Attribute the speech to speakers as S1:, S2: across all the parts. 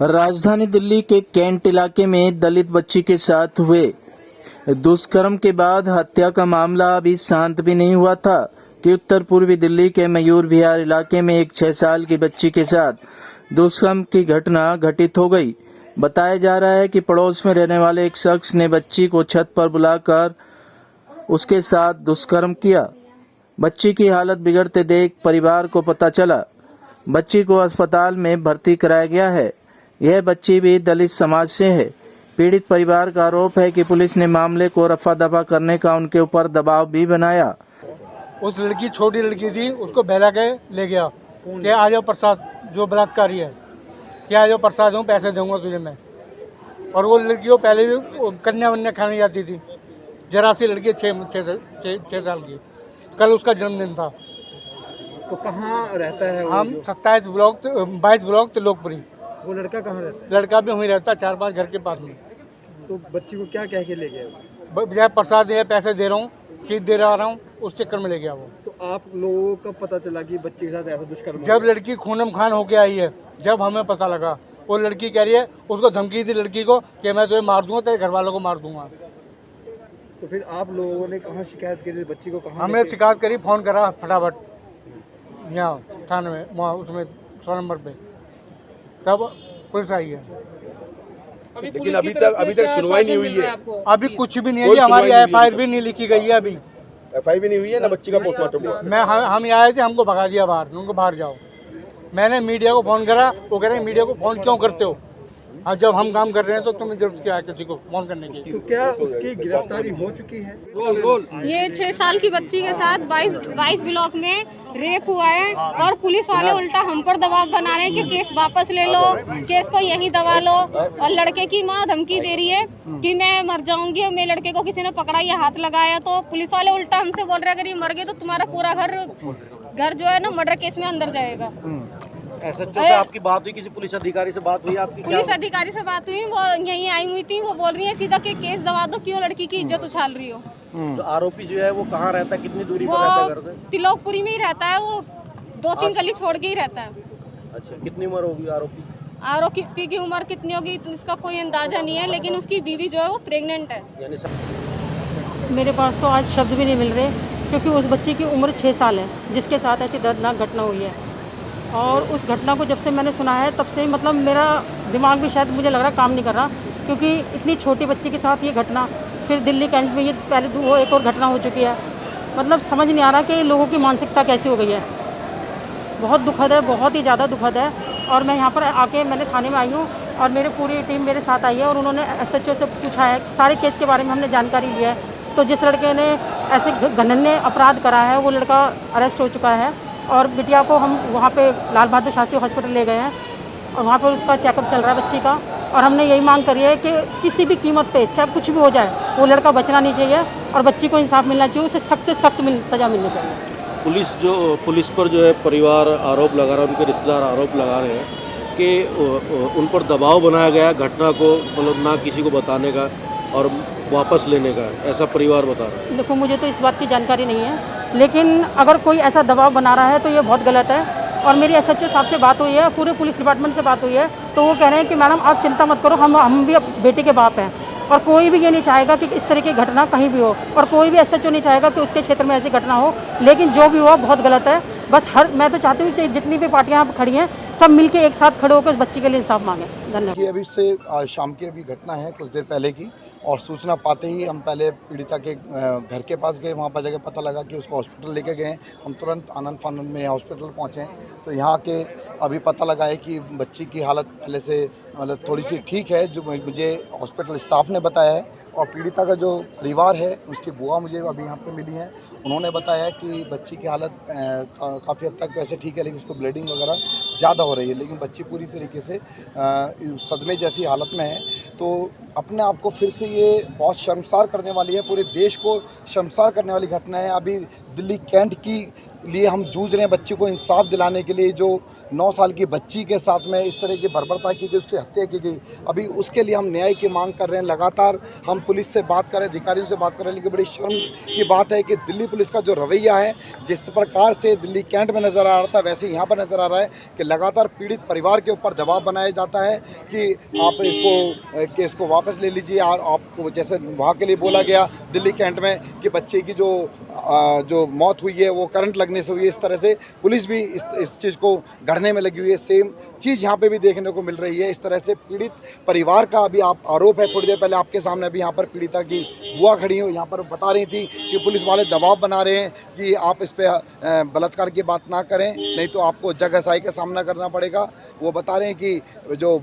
S1: राजधानी दिल्ली के कैंट इलाके में दलित बच्ची के साथ हुए दुष्कर्म के बाद हत्या का मामला अभी शांत भी नहीं हुआ था कि उत्तर पूर्वी दिल्ली के मयूर विहार इलाके में एक 6 साल की बच्ची के साथ दुष्कर्म की घटना घटित हो गई। बताया जा रहा है कि पड़ोस में रहने वाले एक शख्स ने बच्ची को छत पर बुलाकर उसके साथ दुष्कर्म किया। बच्ची की हालत बिगड़ते देख परिवार को पता चला। बच्ची को अस्पताल में भर्ती कराया गया है। यह बच्ची भी दलित समाज से है। पीड़ित परिवार का आरोप है कि पुलिस ने मामले को रफा दफा करने का उनके ऊपर दबाव भी बनाया।
S2: उस लड़की, छोटी लड़की थी, उसको बहला के ले गया कि आ जाओ प्रसाद, जो बलात्कारी है, क्या आ जाओ प्रसाद दूँ, पैसे दूंगा तुझे मैं। और वो लड़की को पहले भी कन्या वन्या खाने जाती थी। जरा सी लड़की 6 साल की। कल उसका जन्मदिन था।
S3: तो कहाँ रहता है
S2: हम 22 ब्लॉक त्रिलोकपुरी।
S3: वो लड़का कहाँ रहता है?
S2: लड़का भी वहीं रहता, 4-5 घर के पास में।
S3: तो बच्ची को क्या कह के ले गया?
S2: बजाय प्रसाद दे, पैसे दे रहा हूँ, चीज दे रहा हूँ, उस चक्कर में ले गया वो।
S3: तो आप लोगों को पता चला कि बच्ची के साथ ऐसा दुष्कर्म?
S2: जब लड़की खूनम खान होके आई है, जब हमें पता लगा, वो लड़की कह रही है, उसको धमकी दी लड़की को कि मैं तुझे मार दूंगा, तेरे घर वालों को मार दूंगा।
S3: तो फिर आप लोगों ने कहाँ शिकायत करी? बच्ची को कहाँ?
S2: हमने शिकायत करी, फोन करा फटाफट यहाँ थाने में, वहाँ उसमें 100 नंबर पे, तब पुलिस आई है।
S4: लेकिन अभी तक सुनवाई नहीं हुई है।
S2: अभी कुछ भी नहीं है जी, हमारी FIR भी नहीं लिखी गई है अभी।
S4: FIR भी नहीं हुई है ना, बच्ची का पोस्टमार्टम हुआ।
S2: हम यहाँ आए थे, हमको भगा दिया बाहर, उनको बाहर जाओ। मैंने मीडिया को फोन करा, वो कह रहे हैं मीडिया को फोन क्यों करते हो? हाँ, जब हम काम कर रहे हैं तो तुम्हें जरूरत क्या है किसी को फोन करने की?
S3: तो क्या उसकी गिरफ्तारी हो चुकी है?
S5: ये 6 साल की बच्ची के साथ 22 ब्लॉक में रेप हुआ है और पुलिस वाले उल्टा हम पर दबाव बना रहे हैं कि केस वापस ले लो, केस को यहीं दबा लो। और लड़के की माँ धमकी दे रही है कि मैं मर जाऊंगी और मेरे लड़के को किसी ने पकड़ा या हाथ लगाया तो पुलिस वाले उल्टा हमसे बोल रहे हैं अगर ये मर गए तो तुम्हारा पूरा घर जो है ना मर्डर केस में अंदर जाएगा।
S3: SHO से आपकी बात हुई? किसी पुलिस अधिकारी से बात हुई आपकी?
S5: पुलिस अधिकारी से बात हुई, वो यहीं आई हुई थी। वो बोल रही है सीधा कि केस दबा दो, क्यों लड़की की इज्जत उछाल रही हो।
S3: तो आरोपी जो है वो कहाँ रहता है, कितनी दूरी पर रहता है घर से?
S5: त्रिलोकपुरी में ही रहता है, वो 2-3 गली छोड़ के ही रहता है।
S3: अच्छा, कितनी उम्र होगी आरोपी?
S5: आरोपी की उम्र कितनी होगी इसका कोई अंदाजा नहीं है, लेकिन उसकी बीवी जो है वो प्रेग्नेंट है।
S6: मेरे पास तो आज शब्द भी नहीं मिल रहे, क्योंकि उस बच्ची की उम्र 6 साल है जिसके साथ ऐसी दर्दनाक घटना हुई है। और उस घटना को जब से मैंने सुना है तब से मतलब मेरा दिमाग भी शायद मुझे लग रहा काम नहीं कर रहा, क्योंकि इतनी छोटी बच्ची के साथ ये घटना, फिर दिल्ली कैंट में ये पहले वो एक और घटना हो चुकी है। मतलब समझ नहीं आ रहा कि लोगों की मानसिकता कैसी हो गई है। बहुत दुखद है, बहुत ही ज़्यादा दुखद है। और मैं यहाँ पर आके मैंने थाने में आई हूँ और मेरी पूरी टीम मेरे साथ आई है और उन्होंने SHO से पूछा है, सारे केस के बारे में हमने जानकारी ली है। तो जिस लड़के ने ऐसे घनन्य अपराध करा है वो लड़का अरेस्ट हो चुका है और बिटिया को हम वहाँ पे लाल बहादुर शास्त्री हॉस्पिटल ले गए हैं और वहाँ पर उसका चेकअप चल रहा है बच्ची का। और हमने यही मांग करी है कि किसी भी कीमत पे चाहे कुछ भी हो जाए वो लड़का बचना नहीं चाहिए और बच्ची को इंसाफ मिलना चाहिए, उसे सख्त से सख्त सज़ा मिलनी चाहिए।
S7: पुलिस पर जो है परिवार आरोप लगा रहा है, उनके रिश्तेदार आरोप लगा रहे हैं कि उन पर दबाव बनाया गया घटना को मतलब ना किसी को बताने का और वापस लेने का, ऐसा परिवार बता रहा है।
S6: देखो मुझे तो इस बात की जानकारी नहीं है, लेकिन अगर कोई ऐसा दबाव बना रहा है तो ये बहुत गलत है। और मेरी SHO साहब से बात हुई है, पूरे पुलिस डिपार्टमेंट से बात हुई है, तो वो कह रहे हैं कि मैडम आप चिंता मत करो, हम भी बेटे के बाप हैं और कोई भी ये नहीं चाहेगा कि इस तरह की घटना कहीं भी हो और कोई भी SHO नहीं चाहेगा कि उसके क्षेत्र में ऐसी घटना हो। लेकिन जो भी हुआ बहुत गलत है। बस मैं तो चाहती हूँ जितनी भी पार्टियाँ खड़ी हैं सब मिलके एक साथ खड़े होकर बच्ची के लिए इंसाफ मांगे। धन्यवाद।
S8: अभी से शाम की अभी घटना है कुछ देर पहले की, और सूचना पाते ही हम पहले पीड़िता के घर के पास गए। वहाँ पर जगह पता लगा कि उसको हॉस्पिटल लेके गए। हम तुरंत आनंद फानंद में हॉस्पिटल पहुँचे तो यहाँ के अभी पता लगा है कि बच्ची की हालत पहले से मतलब थोड़ी सी ठीक है, जो मुझे हॉस्पिटल स्टाफ ने बताया है। और पीड़िता का जो परिवार है उसकी बुआ मुझे अभी यहाँ पे मिली है, उन्होंने बताया कि बच्ची की हालत काफ़ी हद तक वैसे ठीक है, लेकिन उसको ब्लीडिंग वगैरह ज़्यादा हो रही है, लेकिन बच्ची पूरी तरीके से सदमे जैसी हालत में है। तो अपने आप को फिर से ये बहुत शर्मसार करने वाली है, पूरे देश को शर्मसार करने वाली घटना है। अभी दिल्ली कैंट की लिए हम जूझ रहे हैं, बच्ची को इंसाफ दिलाने के लिए। जो 9 साल की बच्ची के साथ में इस तरह की बर्बरता की गई, उसकी हत्या की गई, अभी उसके लिए हम न्याय की मांग कर रहे हैं। लगातार हम पुलिस से बात कर रहे हैं, अधिकारियों से बात कर रहे हैं, लेकिन बड़ी शर्म की बात है कि दिल्ली पुलिस का जो रवैया है, जिस प्रकार से दिल्ली कैंट में नज़र आ रहा था, वैसे यहाँ पर नज़र आ रहा है कि लगातार पीड़ित परिवार के ऊपर दबाव बनाया जाता है कि आप इसको केस को वापस ले लीजिए। और आपको जैसे वहाँ के लिए बोला गया दिल्ली कैंट में कि बच्चे की जो मौत हुई है वो करंट लगने से हुई है, इस तरह से पुलिस भी इस चीज़ को गढ़ने में लगी हुई है। सेम चीज़ यहाँ पे भी देखने को मिल रही है। इस तरह से पीड़ित परिवार का अभी आप आरोप है, थोड़ी देर पहले आपके सामने अभी यहाँ पर पीड़िता की बुआ खड़ी हो, यहाँ पर बता रही थी कि पुलिस वाले दबाव बना रहे हैं कि आप इस पर बलात्कार की बात ना करें, नहीं तो आपको जगहसाई का सामना करना पड़ेगा। वो बता रहे हैं कि जो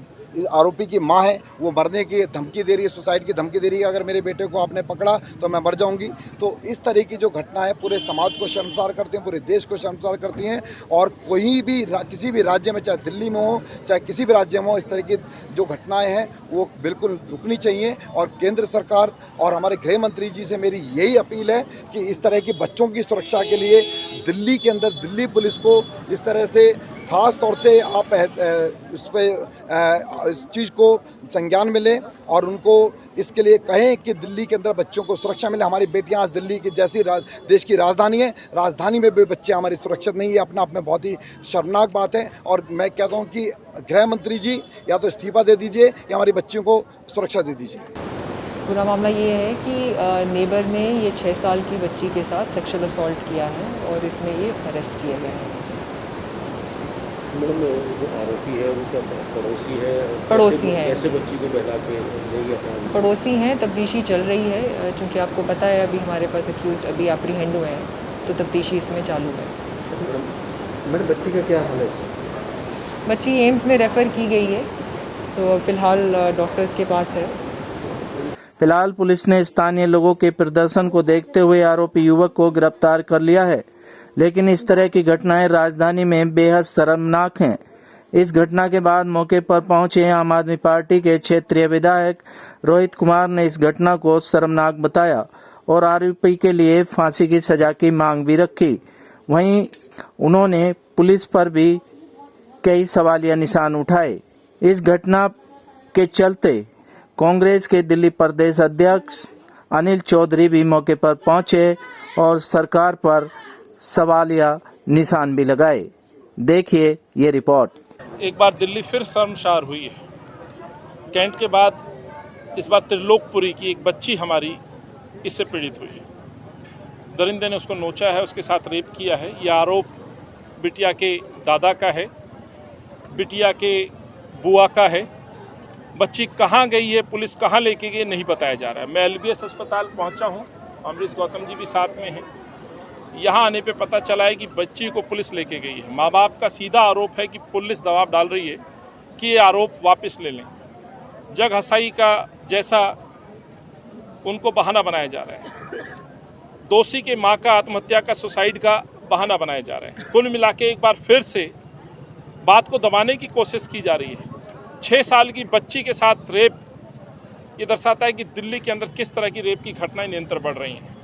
S8: आरोपी की मां है वो मरने की धमकी दे रही है, सुसाइड की धमकी दे रही है, अगर मेरे बेटे को आपने पकड़ा तो मैं मर जाऊंगी। तो इस तरह की जो घटना है पूरे समाज को शर्मसार करती हैं, पूरे देश को शर्मसार करती हैं। और कोई भी किसी भी राज्य में, चाहे दिल्ली में हो चाहे किसी भी राज्य में हो, इस तरह की जो घटनाएं हैं वो बिल्कुल रुकनी चाहिए। और केंद्र सरकार और हमारे गृह मंत्री जी से मेरी यही अपील है कि इस तरह की बच्चों की सुरक्षा के लिए दिल्ली के अंदर दिल्ली पुलिस को इस तरह से ख़ास तौर से आप इस पर इस चीज़ को संज्ञान मिले और उनको इसके लिए कहें कि दिल्ली के अंदर बच्चों को सुरक्षा मिले। हमारी बेटियां आज दिल्ली की जैसी देश की राजधानी है, राजधानी में भी बच्चे हमारी सुरक्षित नहीं है। अपना आप में बहुत ही शर्मनाक बात है। और मैं कहता हूं कि गृह मंत्री जी या तो इस्तीफा दे दीजिए या हमारी बच्चियों को सुरक्षा दे दीजिए।
S9: पूरा मामला ये है कि नेबर ने ये 6 साल की बच्ची के साथ सेक्सुअल असॉल्ट किया है और इसमें ये अरेस्ट किए गए हैं।
S7: मैडम, जो आरोपी है वो क्या पड़ोसी है?
S9: पड़ोसी हैं।
S7: कैसे बच्ची को बहला के ले गया?
S9: पड़ोसी हैं, तफ्तीशी चल रही है। चूँकि आपको पता है अभी हमारे पास एक्यूज्ड अभी एप्रीहेंड हुए हैं, तो तफ्तीशी इसमें चालू है।
S3: मैडम, बच्ची का क्या हाल है?
S9: बच्ची एम्स में रेफ़र की गई है, सो फ़िलहाल डॉक्टर्स के पास है।
S1: फिलहाल पुलिस ने स्थानीय लोगों के प्रदर्शन को देखते हुए आरोपी युवक को गिरफ्तार कर लिया है, लेकिन इस तरह की घटनाएं राजधानी में बेहद शर्मनाक हैं। इस घटना के बाद मौके पर पहुंचे आम आदमी पार्टी के क्षेत्रीय विधायक रोहित कुमार ने इस घटना को शर्मनाक बताया और आरोपी के लिए फांसी की सजा की मांग भी रखी। वहीं उन्होंने पुलिस पर भी कई सवालिया निशान उठाए। इस घटना के चलते कांग्रेस के दिल्ली प्रदेश अध्यक्ष अनिल चौधरी भी मौके पर पहुंचे और सरकार पर सवालिया निशान भी लगाए। देखिए ये रिपोर्ट।
S10: एक बार दिल्ली फिर शर्मसार हुई है। कैंट के बाद इस बार त्रिलोकपुरी की एक बच्ची हमारी इससे पीड़ित हुई है। दरिंदे ने उसको नोचा है, उसके साथ रेप किया है। यह आरोप बिटिया के दादा का है, बिटिया के बुआ का है। बच्ची कहाँ गई है, पुलिस कहाँ लेके गई, नहीं बताया जा रहा है। मैं LBS अस्पताल पहुँचा हूँ, अमरीश गौतम जी भी साथ में हैं। यहाँ आने पे पता चला है कि बच्ची को पुलिस लेके गई है। माँ बाप का सीधा आरोप है कि पुलिस दबाव डाल रही है कि ये आरोप वापस ले लें। जग हसाई का जैसा उनको बहाना बनाया जा रहा है। दोषी के माँ का आत्महत्या का, सुसाइड का बहाना बनाया जा रहा है। कुल मिला के एक बार फिर से बात को दबाने की कोशिश की जा रही है। 6 साल की बच्ची के साथ रेप, ये दर्शाता है कि दिल्ली के अंदर किस तरह की रेप की घटनाएं निरंतर बढ़ रही हैं।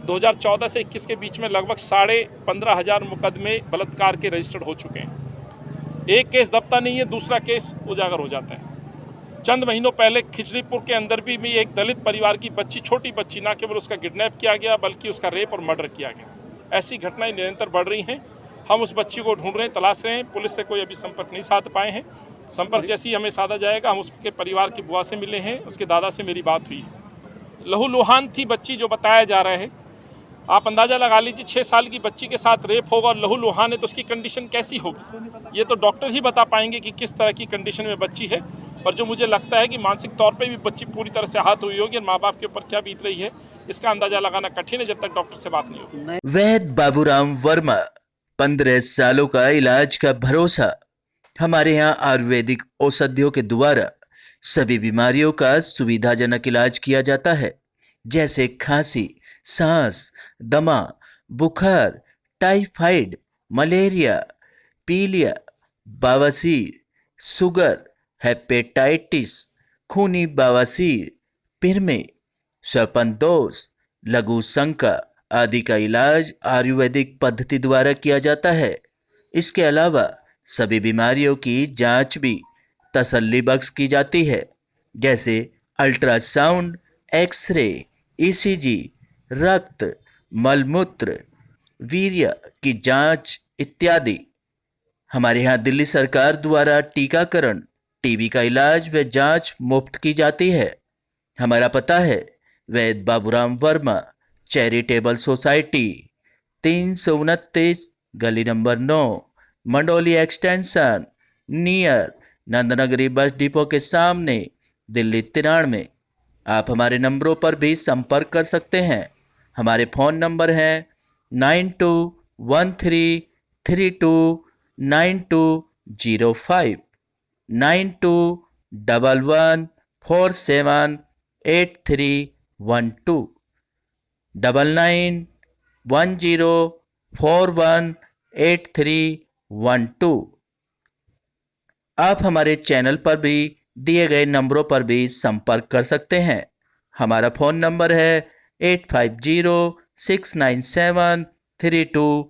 S10: 2014 से 21 के बीच में लगभग 15,500 मुकदमे बलात्कार के रजिस्टर्ड हो चुके हैं। एक केस दबता नहीं है, दूसरा केस उजागर हो जाता है। चंद महीनों पहले खिचड़ीपुर के अंदर भी एक दलित परिवार की बच्ची, छोटी बच्ची, ना केवल उसका किडनैप किया गया बल्कि उसका रेप और मर्डर किया गया। ऐसी घटनाएं निरंतर बढ़ रही हैं। हम उस बच्ची को ढूंढ रहे हैं, तलाश रहे हैं। पुलिस से कोई अभी संपर्क नहीं साध पाए हैं। संपर्क जैसे ही हमें साधा जाएगा, हम उसके परिवार की बुआ से मिले हैं, उसके दादा से मेरी बात हुई। लहूलुहान थी बच्ची जो बताया जा रहा है। आप अंदाज़ा लगा लीजिए, 6 साल की बच्ची के साथ रेप होगा और लहूलुहान है तो उसकी कंडीशन कैसी होगी। ये तो डॉक्टर ही बता पाएंगे कि किस तरह की कंडीशन में बच्ची है। पर जो मुझे लगता है कि मानसिक तौर पे भी बच्ची पूरी तरह से आहत हुई होगी और माँ बाप के ऊपर क्या बीत रही है, इसका अंदाज़ा लगाना कठिन है जब तक डॉक्टर से बात नहीं होगी।
S11: वैद्य बाबूराम वर्मा, 15 सालों का इलाज का भरोसा। हमारे यहाँ आयुर्वेदिक औषधियों के द्वारा सभी बीमारियों का सुविधाजनक इलाज किया जाता है, जैसे खांसी, सांस, दमा, बुखार, टाइफाइड, मलेरिया, पीलिया, बवासीर, शुगर, हेपेटाइटिस, खूनी बवासीर, पिरमे, श्वसन दोष, लघु शंका, आदि का इलाज आयुर्वेदिक पद्धति द्वारा किया जाता है। इसके अलावा सभी बीमारियों की जांच भी तसल्ली बख्श की जाती है, जैसे अल्ट्रासाउंड, एक्सरे, ईसीजी, रक्त, मलमूत्र, वीर्य की जांच इत्यादि। हमारे यहाँ दिल्ली सरकार द्वारा टीकाकरण, टीबी का इलाज व जांच मुफ्त की जाती है। हमारा पता है वैद्य बाबूराम वर्मा, चैरिटेबल सोसाइटी, 329 गली number 9, Mandoli extension, near Nand Nagri bus depot के सामने, दिल्ली 93। आप हमारे नंबरों पर भी संपर्क कर सकते हैं। हमारे फ़ोन नंबर हैं 9213329205, 9211478312, 9910418312। आप हमारे चैनल पर भी दिए गए नंबरों पर भी संपर्क कर सकते हैं। हमारा फ़ोन नंबर है 8506973234।